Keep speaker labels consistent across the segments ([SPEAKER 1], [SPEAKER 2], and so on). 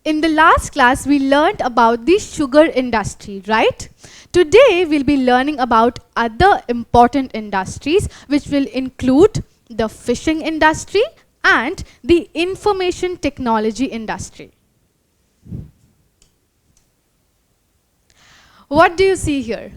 [SPEAKER 1] In the last class, we learned about the sugar industry, right? Today, we'll be learning about other important industries, which will include the fishing industry and the information technology industry. What do you see here?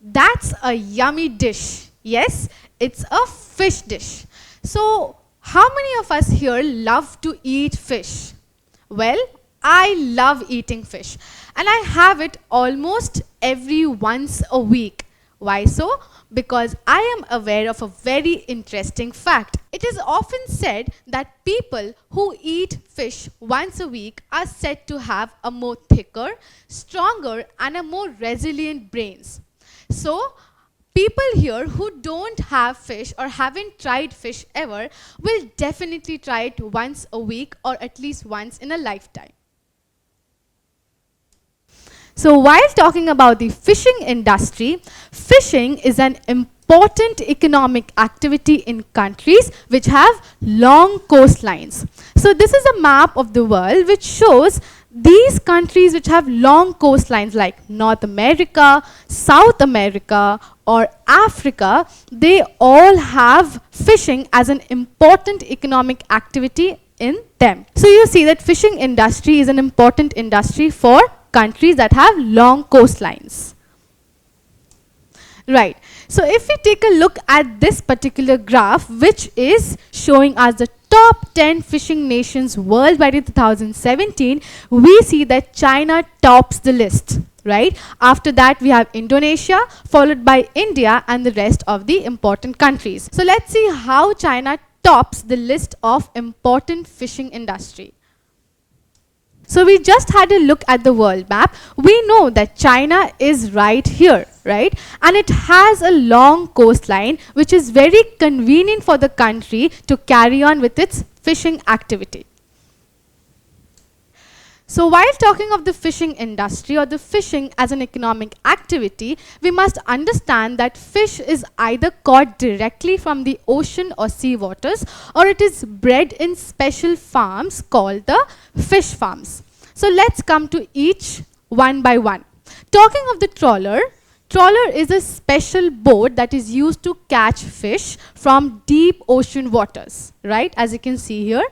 [SPEAKER 1] That's a yummy dish. Yes, it's a fish dish. So, how many of us here love to eat fish? Well, I love eating fish, and I have it almost every once a week. Why so? Because I am aware of a very interesting fact. It is often said that people who eat fish once a week are said to have a more thicker, stronger, and a more resilient brains. So, people here who don't have fish or haven't tried fish ever will definitely try it once a week or at least once in a lifetime. So while talking about the fishing industry, fishing is an important economic activity in countries which have long coastlines. So this is a map of the world which shows these countries which have long coastlines like North America, South America, or Africa. They all have fishing as an important economic activity in them. So you see that fishing industry is an important industry for countries that have long coastlines. Right. So if we take a look at this particular graph, which is showing us the top 10 fishing nations worldwide in 2017, we see that China tops the list. Right. After that, we have Indonesia, followed by India and the rest of the important countries. So let's see how China tops the list of important fishing industry. So we just had a look at the world map. We know that China is right here, right? And it has a long coastline, which is very convenient for the country to carry on with its fishing activity. So while talking of the fishing industry or the fishing as an economic activity, we must understand that fish is either caught directly from the ocean or sea waters, or it is bred in special farms called the fish farms. So let's come to each one by one. Talking of the trawler, trawler is a special boat that is used to catch fish from deep ocean waters, right? As you can see here.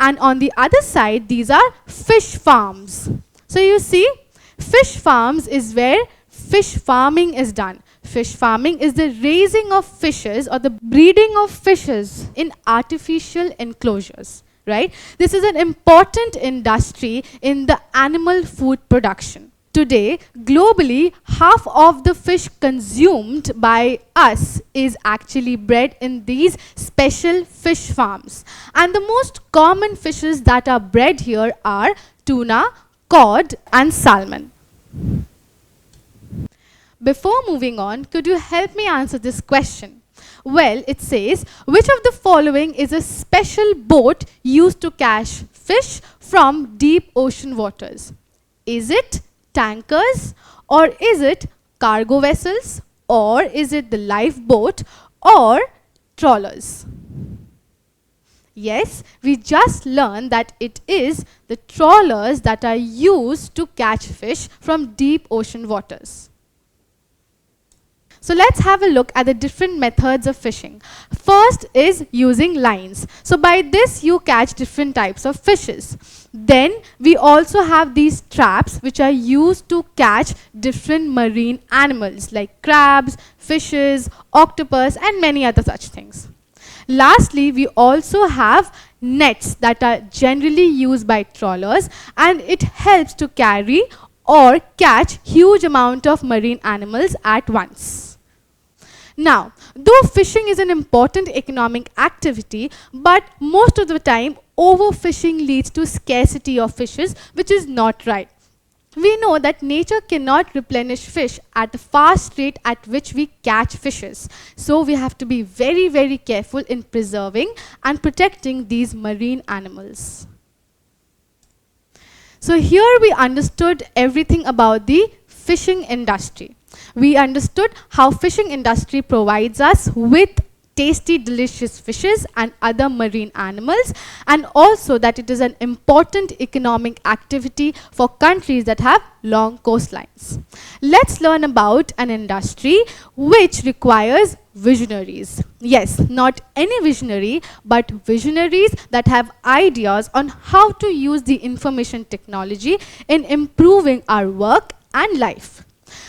[SPEAKER 1] And on the other side, these are fish farms. So you see, fish farms is where fish farming is done. Fish farming is the raising of fishes or the breeding of fishes in artificial enclosures, right? This is an important industry in the animal food production. Today, globally, half of the fish consumed by us is actually bred in these special fish farms. And the most common fishes that are bred here are tuna, cod, and salmon. Before moving on, could you help me answer this question? Well, it says, which of the following is a special boat used to catch fish from deep ocean waters? Is it tankers, or is it cargo vessels, or is it the lifeboat, or trawlers? Yes, we just learned that it is the trawlers that are used to catch fish from deep ocean waters. So let's have a look at the different methods of fishing. First is using lines. So by this you catch different types of fishes. Then we also have these traps which are used to catch different marine animals like crabs, fishes, octopus, and many other such things. Lastly, we also have nets that are generally used by trawlers, and it helps to carry or catch huge amount of marine animals at once. Now, though fishing is an important economic activity, but most of the time overfishing leads to scarcity of fishes, which is not right. We know that nature cannot replenish fish at the fast rate at which we catch fishes. So we have to be very, very careful in preserving and protecting these marine animals. So here we understood everything about the fishing industry. We understood how fishing industry provides us with tasty, delicious fishes and other marine animals, and also that it is an important economic activity for countries that have long coastlines. Let's learn about an industry which requires visionaries. Yes, not any visionary, but visionaries that have ideas on how to use the information technology in improving our work and life.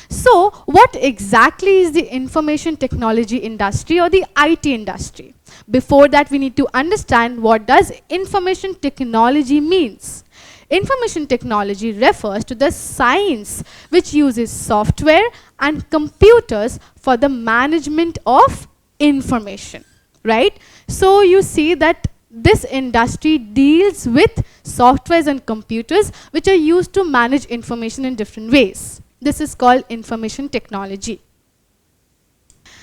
[SPEAKER 1] So, what exactly is the information technology industry or the IT industry? Before that, we need to understand what does information technology means. Information technology refers to the science which uses software and computers for the management of information, right? So, you see that this industry deals with softwares and computers which are used to manage information in different ways. This is called information technology.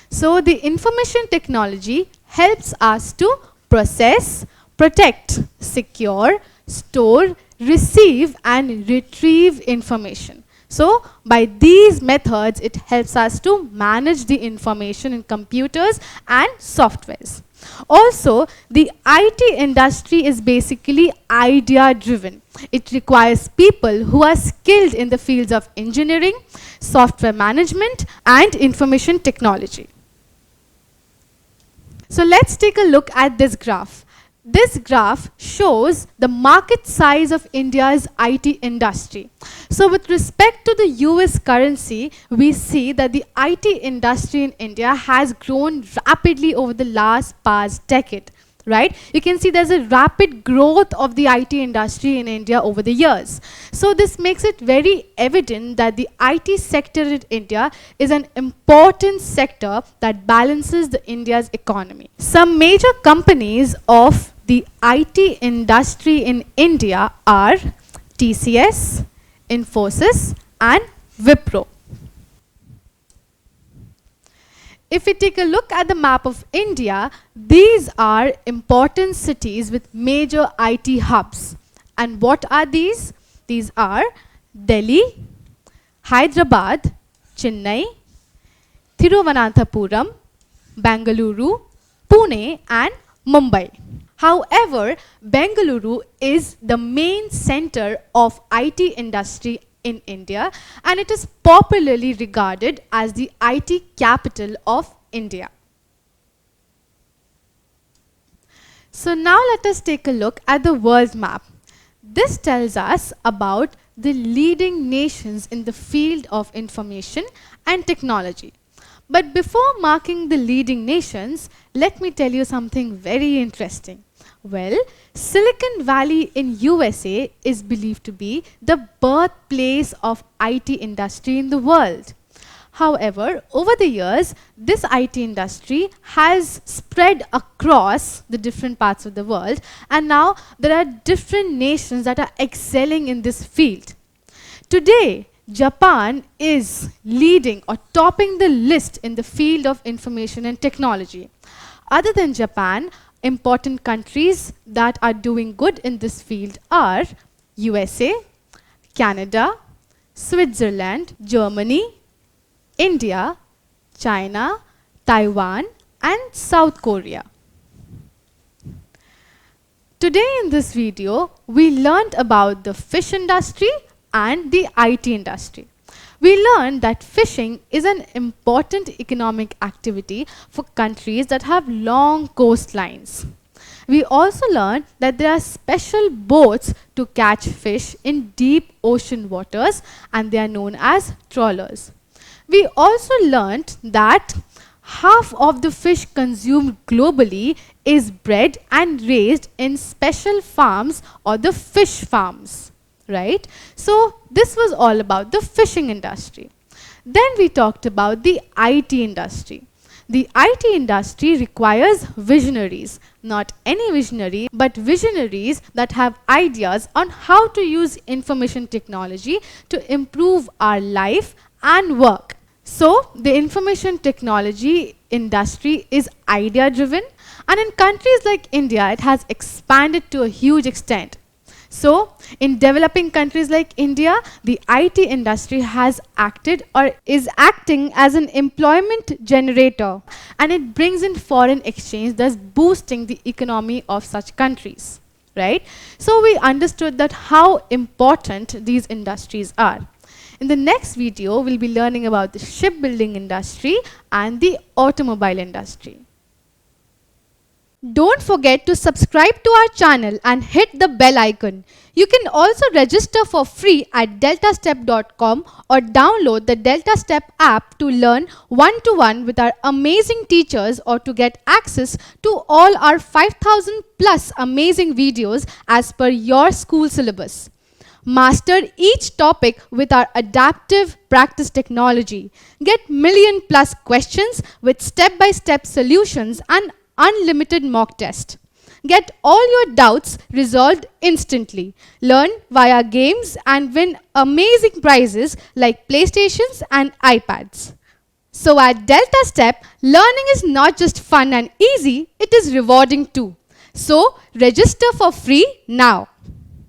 [SPEAKER 1] So the information technology helps us to process, protect, secure, store, receive and retrieve information. So by these methods, it helps us to manage the information in computers and softwares. Also, the IT industry is basically idea driven. It requires people who are skilled in the fields of engineering, software management and information technology. So let's take a look at this graph. This graph shows the market size of India's IT industry. So with respect to the US currency, we see that the IT industry in India has grown rapidly over the past decade, right? You can see there's a rapid growth of the IT industry in India over the years. So this makes it very evident that the IT sector in India is an important sector that balances the India's economy. Some major companies of the IT industry in India are TCS, Infosys and Wipro. If we take a look at the map of India, these are important cities with major IT hubs. And what are these? These are Delhi, Hyderabad, Chennai, Thiruvananthapuram, Bengaluru, Pune and Mumbai. However, Bengaluru is the main center of IT industry in India and it is popularly regarded as the IT capital of India. So now let us take a look at the world map. This tells us about the leading nations in the field of information and technology. But before marking the leading nations, let me tell you something very interesting. Well, Silicon Valley in USA is believed to be the birthplace of IT industry in the world. However, over the years, this IT industry has spread across the different parts of the world and now there are different nations that are excelling in this field. Today, Japan is leading or topping the list in the field of information and technology. Other than Japan, important countries that are doing good in this field are USA, Canada, Switzerland, Germany, India, China, Taiwan and South Korea. Today in this video, we learned about the fish industry and the IT industry. We learned that fishing is an important economic activity for countries that have long coastlines. We also learned that there are special boats to catch fish in deep ocean waters and they are known as trawlers. We also learned that half of the fish consumed globally is bred and raised in special farms or the fish farms, right? So this was all about the fishing industry. Then we talked about the IT industry. The IT industry requires visionaries, not any visionary, but visionaries that have ideas on how to use information technology to improve our life and work. So the information technology industry is idea driven and in countries like India, it has expanded to a huge extent. So, in developing countries like India, the IT industry has acted or is acting as an employment generator, and it brings in foreign exchange, thus boosting the economy of such countries, right? So, we understood that how important these industries are. In the next video, we'll be learning about the shipbuilding industry and the automobile industry. Don't forget to subscribe to our channel and hit the bell icon. You can also register for free at deltastep.com or download the DeltaStep app to learn one-to-one with our amazing teachers or to get access to all our 5,000 plus amazing videos as per your school syllabus. Master each topic with our adaptive practice technology. Get million plus questions with step-by-step solutions and unlimited mock test. Get all your doubts resolved instantly. Learn via games and win amazing prizes like PlayStations and iPads. So at DeltaStep, learning is not just fun and easy, it is rewarding too. So register for free now.